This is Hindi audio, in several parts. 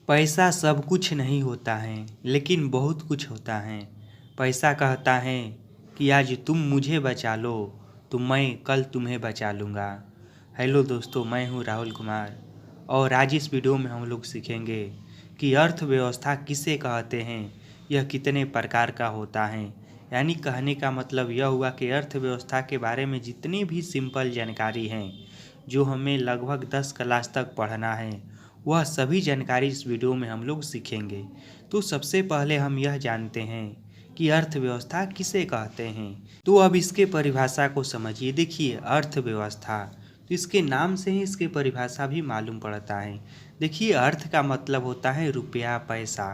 पैसा सब कुछ नहीं होता है, लेकिन बहुत कुछ होता है। पैसा कहता है कि आज तुम मुझे बचा लो तो मैं कल तुम्हें बचा लूँगा। हेलो दोस्तों, मैं हूँ राहुल कुमार और आज इस वीडियो में हम लोग सीखेंगे कि अर्थव्यवस्था किसे कहते हैं, यह कितने प्रकार का होता है। यानी कहने का मतलब यह हुआ कि अर्थव्यवस्था के बारे में जितनी भी सिंपल जानकारी हैं जो हमें लगभग 10 क्लास तक पढ़ना है, वह सभी जानकारी इस वीडियो में हम लोग सीखेंगे। तो सबसे पहले हम यह जानते हैं कि अर्थव्यवस्था किसे कहते हैं। तो अब इसके परिभाषा को समझिए। देखिए, अर्थव्यवस्था तो इसके नाम से ही इसकी परिभाषा भी मालूम पड़ता है। देखिए, अर्थ का मतलब होता है रुपया पैसा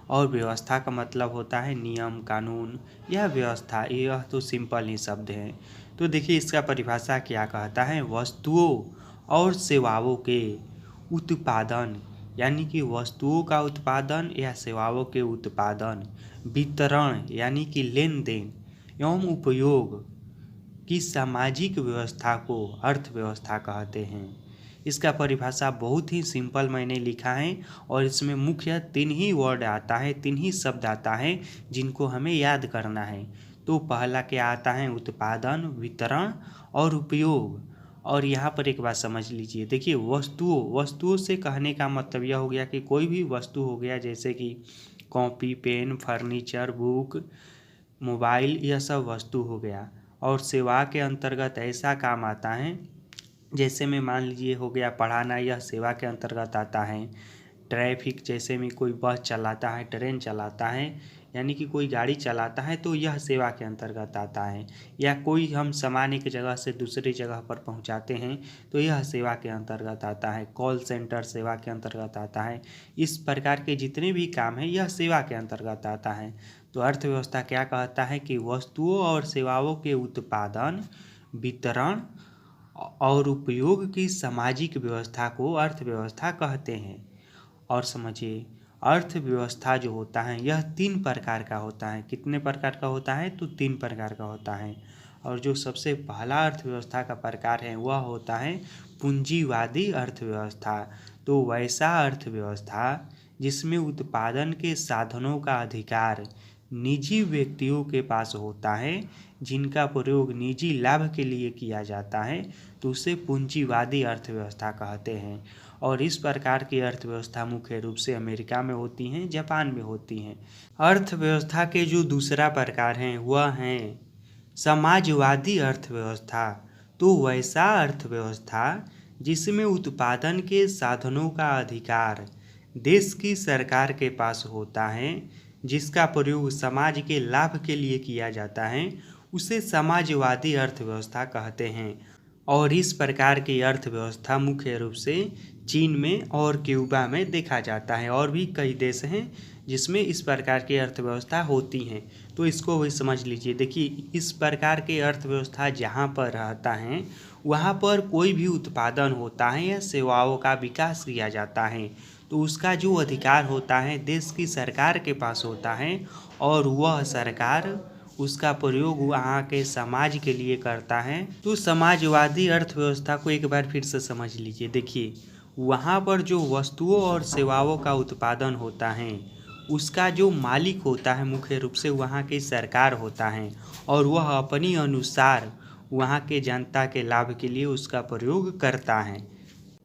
और व्यवस्था का मतलब होता है नियम कानून या व्यवस्था। यह तो सिंपल ही शब्द हैं। तो देखिए, इसका परिभाषा क्या कहता है। वस्तुओं और सेवाओं के उत्पादन, यानी कि वस्तुओं का उत्पादन या सेवाओं के उत्पादन, वितरण यानी कि लेन देन एवं उपयोग की सामाजिक व्यवस्था को अर्थव्यवस्था कहते हैं। इसका परिभाषा बहुत ही सिंपल मैंने लिखा है और इसमें मुख्य 3 ही वर्ड आता है, 3 ही शब्द आता है जिनको हमें याद करना है। तो पहला क्या आता है, उत्पादन, वितरण और उपयोग। और यहाँ पर एक बात समझ लीजिए। देखिए, वस्तुओं से कहने का मतलब यह हो गया कि कोई भी वस्तु हो गया, जैसे कि copy pen furniture book mobile, यह सब वस्तु हो गया। और सेवा के अंतर्गत ऐसा काम आता है जैसे में मान लीजिए हो गया पढ़ाना, यह सेवा के अंतर्गत आता है। ट्रैफिक, जैसे में कोई बस चलाता है ट्रेन चलाता है यानी कि कोई गाड़ी चलाता है तो यह सेवा के अंतर्गत आता है। या कोई हम सामान एक जगह से दूसरी जगह पर पहुंचाते हैं तो यह सेवा के अंतर्गत आता है। कॉल सेंटर सेवा के अंतर्गत आता है। इस प्रकार के जितने भी काम हैं यह सेवा के अंतर्गत आता है। तो अर्थव्यवस्था क्या कहता है कि वस्तुओं और सेवाओं के उत्पादन, वितरण और उपयोग की सामाजिक व्यवस्था को अर्थव्यवस्था कहते हैं। और समझिए, अर्थव्यवस्था जो होता है यह 3 प्रकार का होता है। कितने प्रकार का होता है, तो 3 प्रकार का होता है। और जो सबसे पहला अर्थव्यवस्था का प्रकार है वह होता है पूंजीवादी अर्थव्यवस्था। तो वैसा अर्थव्यवस्था जिसमें उत्पादन के साधनों का अधिकार निजी व्यक्तियों के पास होता है, जिनका प्रयोग निजी लाभ के लिए किया जाता है, तो उसे पूंजीवादी अर्थव्यवस्था कहते हैं। और इस प्रकार की अर्थव्यवस्था मुख्य रूप से अमेरिका में होती हैं, जापान में होती हैं। अर्थव्यवस्था के जो दूसरा प्रकार हैं वह हैं समाजवादी अर्थव्यवस्था। तो वैसा अर्थव्यवस्था जिसमें उत्पादन के साधनों का अधिकार देश की सरकार के पास होता है, जिसका प्रयोग समाज के लाभ के लिए किया जाता है, उसे समाजवादी अर्थव्यवस्था कहते हैं। और इस प्रकार की अर्थव्यवस्था मुख्य रूप से चीन में और क्यूबा में देखा जाता है। और भी कई देश हैं जिसमें इस प्रकार की अर्थव्यवस्था होती हैं, तो इसको भी समझ लीजिए। देखिए, इस प्रकार की अर्थव्यवस्था जहाँ पर रहता है वहाँ पर कोई भी उत्पादन होता है या सेवाओं का विकास किया जाता है तो उसका जो अधिकार होता है देश की सरकार के पास होता है, और वह सरकार उसका प्रयोग वहाँ के समाज के लिए करता है। तो समाजवादी अर्थव्यवस्था को एक बार फिर से समझ लीजिए। देखिए, वहाँ पर जो वस्तुओं और सेवाओं का उत्पादन होता है उसका जो मालिक होता है मुख्य रूप से वहाँ की सरकार होता है, और वह अपनी अनुसार वहाँ के जनता के लाभ के लिए उसका प्रयोग करता है।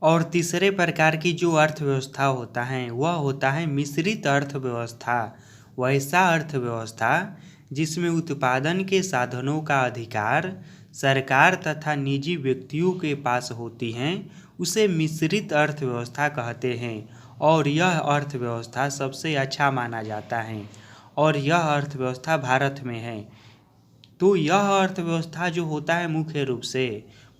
और तीसरे प्रकार की जो अर्थव्यवस्था होता है वह होता है मिश्रित अर्थव्यवस्था। वैसा अर्थव्यवस्था जिसमें उत्पादन के साधनों का अधिकार सरकार तथा निजी व्यक्तियों के पास होती हैं, उसे मिश्रित अर्थव्यवस्था कहते हैं। और यह अर्थव्यवस्था सबसे अच्छा माना जाता है और यह अर्थव्यवस्था भारत में है। तो यह अर्थव्यवस्था जो होता है मुख्य रूप से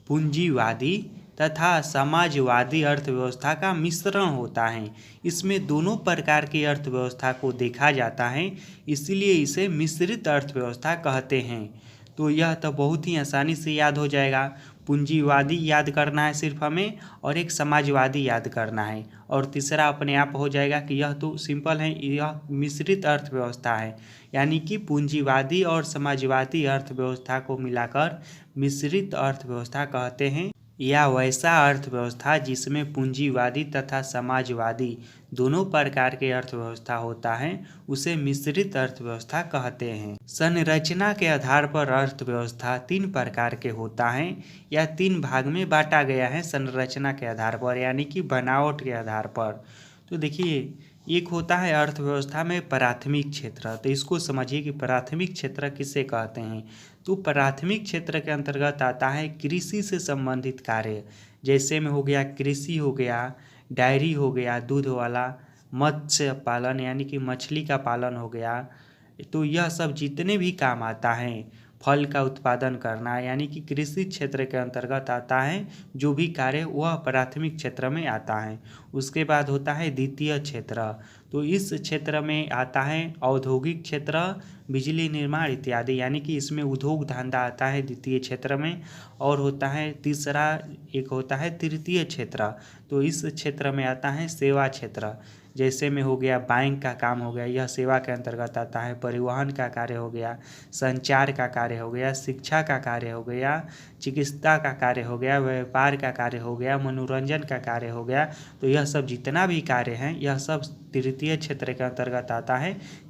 पूंजीवादी तथा समाजवादी अर्थव्यवस्था का मिश्रण होता है। इसमें दोनों प्रकार की अर्थव्यवस्था को देखा जाता है, इसलिए इसे मिश्रित अर्थव्यवस्था कहते हैं। तो यह तो बहुत ही आसानी से याद हो जाएगा। पूंजीवादी याद करना है सिर्फ हमें, और एक समाजवादी याद करना है, और तीसरा अपने आप हो जाएगा कि यह तो सिंपल है, यह मिश्रित अर्थव्यवस्था है। यानी कि पूंजीवादी और समाजवादी अर्थव्यवस्था को मिलाकर मिश्रित अर्थव्यवस्था कहते हैं, या वैसा अर्थव्यवस्था जिसमें पूंजीवादी तथा समाजवादी दोनों प्रकार के अर्थव्यवस्था होता है उसे मिश्रित अर्थव्यवस्था कहते हैं। संरचना के आधार पर अर्थव्यवस्था 3 प्रकार के होता है या 3 भाग में बांटा गया है संरचना के आधार पर, यानी कि बनावट के आधार पर। तो देखिए, एक होता है अर्थव्यवस्था में प्राथमिक क्षेत्र। तो इसको समझिए कि प्राथमिक क्षेत्र किसे कहते हैं। तो प्राथमिक क्षेत्र के अंतर्गत आता है कृषि से संबंधित कार्य, जैसे में हो गया कृषि, हो गया डायरी, हो गया दूध वाला, मत्स्य पालन यानी कि मछली का पालन हो गया। तो यह सब जितने भी काम आता है, फल का उत्पादन करना, यानी कि कृषि क्षेत्र के अंतर्गत आता है जो भी कार्य, वह प्राथमिक क्षेत्र में आता है। उसके बाद होता है द्वितीय क्षेत्र। तो इस क्षेत्र में आता है औद्योगिक क्षेत्र, बिजली निर्माण इत्यादि, यानी कि इसमें उद्योग धंधा आता है द्वितीय क्षेत्र में। और होता है तीसरा, एक होता है तृतीय क्षेत्र। तो इस क्षेत्र में आता है सेवा क्षेत्र, जैसे में हो गया बैंक का काम हो गया, यह सेवा के अंतर्गत आता है। परिवहन का कार्य हो गया, संचार का कार्य हो गया, शिक्षा का कार्य हो गया, चिकित्सा का कार्य हो गया, व्यापार का कार्य हो गया, मनोरंजन का कार्य हो गया। तो यह सब जितना भी कार्य हैं, यह सब तृतीय क्षेत्र के अंतर्गत आता है।